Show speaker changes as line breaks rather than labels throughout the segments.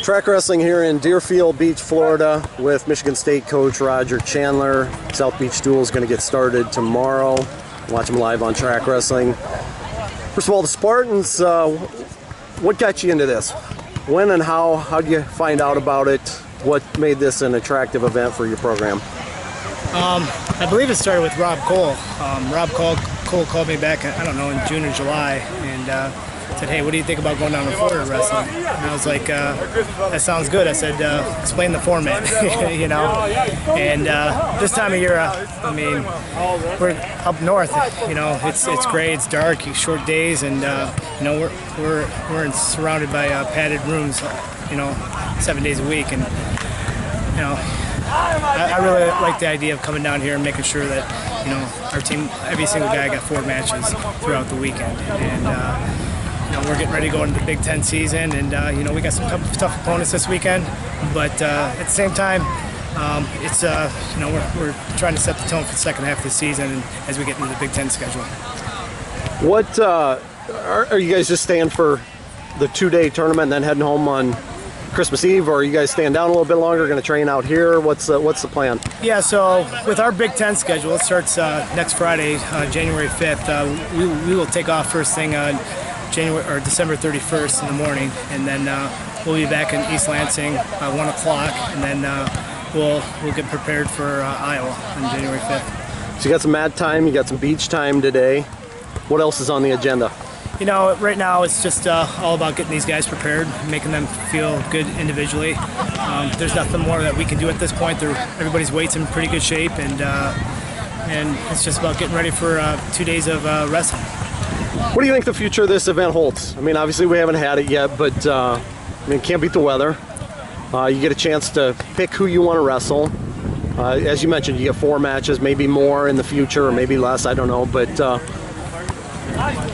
Track wrestling here in Deerfield Beach, Florida with Michigan State coach Roger Chandler. South Beach Duel is going to get started tomorrow. Watch them live on Track Wrestling. First of all, the Spartans, what got you into this? When and how? How did you find out about it? What made this an attractive event for your program?
I believe it started with Rob Cole. Rob Cole called me back, I don't know, in June or July, and said, hey, what do you think about going down to Florida wrestling? And I was like, that sounds good. I said, explain the format, you know. And this time of year, I mean, we're up north, you know, it's gray, it's dark, short days, and you know, we're surrounded by padded rooms, you know, 7 days a week, and you know, I really like the idea of coming down here and making sure that, you know, our team, every single guy got 4 matches throughout the weekend, and you know, we're getting ready to go into the Big Ten season, and you know, we got some tough opponents this weekend, but at the same time, it's you know, we're trying to set the tone for the second half of the season as we get into the Big Ten schedule.
What are you guys just staying for the 2-day tournament and then heading home on Christmas Eve, or are you guys staying down a little bit longer, going to train out here? What's the plan? Yeah,
so with our Big Ten schedule, it starts next Friday, January 5th. We will take off first thing on December 31st in the morning, and then we'll be back in East Lansing 1 o'clock, and then we'll get prepared for Iowa on January 5th.
So you got some mat time, you got some beach time today. What else is on the agenda?
You know, right now it's just all about getting these guys prepared, making them feel good individually. There's nothing more that we can do at this point. Everybody's weight's in pretty good shape, and it's just about getting ready for 2 days of wrestling.
What do you think the future of this event holds? I mean, obviously we haven't had it yet, but I mean, can't beat the weather. You get a chance to pick who you want to wrestle. As you mentioned, you get 4 matches, maybe more in the future, or maybe less, I don't know. But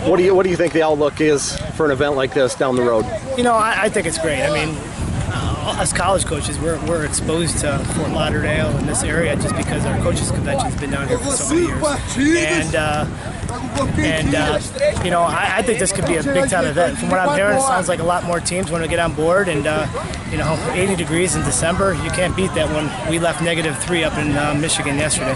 what do you think the outlook is for an event like this down the road?
You know, I think it's great. I mean, as college coaches, we're exposed to Fort Lauderdale in this area just because our coaches convention's been down here for so many years. And you know, I think this could be a big-time event. From what I'm hearing, it sounds like a lot more teams want to get on board. And you know, 80 degrees in December, you can't beat that one. We left -3 up in Michigan yesterday.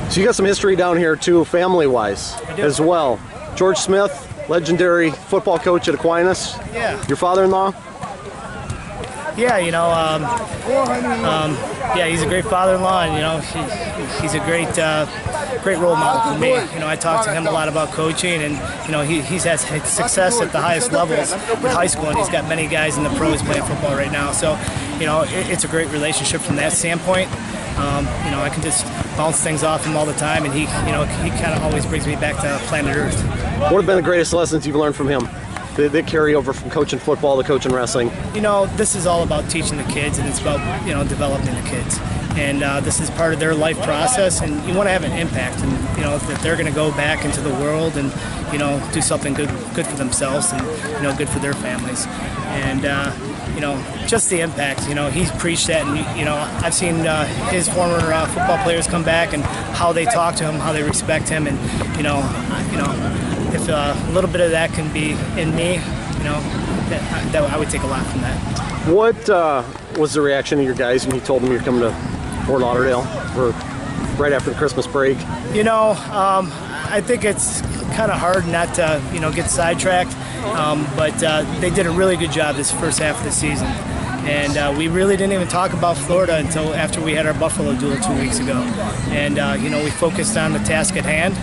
So you got some history down here too, family-wise, as well. George Smith, legendary football coach at Aquinas.
Yeah.
Your father-in-law?
Yeah, you know, yeah, he's a great father-in-law, and you know, he's a great role model for me. You know, I talk to him a lot about coaching, and you know, he's had success at the highest levels with high school, and he's got many guys in the pros playing football right now. So, you know, it's a great relationship from that standpoint. You know, I can just bounce things off him all the time, and he kind of always brings me back to planet Earth.
What have been the greatest lessons you've learned from him? They carry over from coaching football to coaching wrestling.
You know, this is all about teaching the kids, and it's about, you know, developing the kids. And this is part of their life process, and you want to have an impact, and you know, that they're going to go back into the world and, you know, do something good for themselves, and you know, good for their families. And you know, just the impact. You know, he's preached that, and you know, I've seen his former football players come back and how they talk to him, how they respect him, and you know, if a little bit of that can be in me, you know, that I would take a lot from that.
What was the reaction of your guys when you told them you're coming to Fort Lauderdale for right after the Christmas break?
You know, I think it's kind of hard not to, you know, get sidetracked, but they did a really good job this first half of the season. And we really didn't even talk about Florida until after we had our Buffalo duel 2 weeks ago. And, you know, we focused on the task at hand.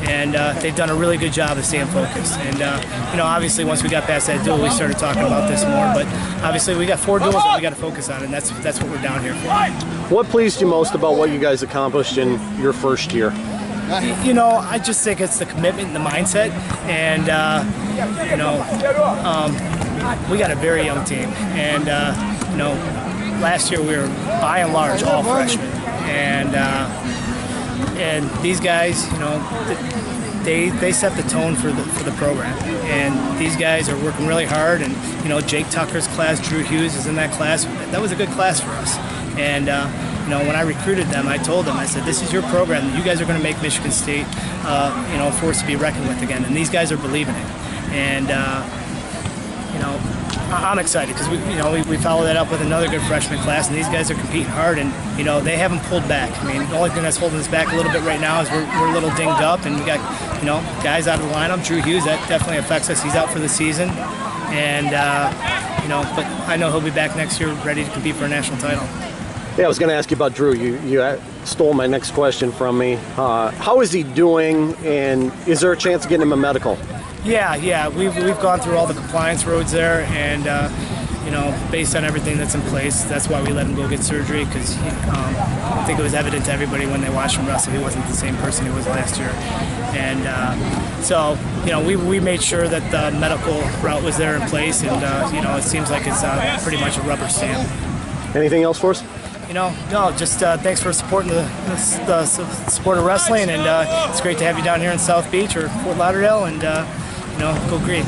And they've done a really good job of staying focused. And, you know, obviously once we got past that duel, we started talking about this more. But obviously we got 4 duels that we got to focus on, and that's what we're down here for.
What pleased you most about what you guys accomplished in your first year?
You know, I just think it's the commitment and the mindset. And, you know, we got a very young team. And, you know, last year we were by and large all freshmen. And these guys, you know, they set the tone for the program, and these guys are working really hard. And you know, Jake Tucker's class, Drew Hughes is in that class. That was a good class for us. And you know, when I recruited them, I told them, I said, this is your program. You guys are going to make Michigan State, you know, a force to be reckoned with again. And these guys are believing it. And you know, I'm excited because we follow that up with another good freshman class, and these guys are competing hard, and they haven't pulled back. I mean, the only thing that's holding us back a little bit right now is we're a little dinged up, and we got guys out of the lineup. Drew Hughes, that definitely affects us. He's out for the season, and but I know he'll be back next year, ready to compete for a national title.
Yeah, I was going to ask you about Drew. You stole my next question from me. How is he doing, and is there a chance of getting him a medical?
Yeah, we've gone through all the compliance roads there, and based on everything that's in place, that's why we let him go get surgery, because I think it was evident to everybody when they watched him wrestle he wasn't the same person he was last year, and so we made sure that the medical route was there in place, and it seems like it's pretty much a rubber stamp.
Anything else for us?
No, just thanks for supporting the sport of wrestling, and it's great to have you down here in South Beach or Fort Lauderdale, and go green.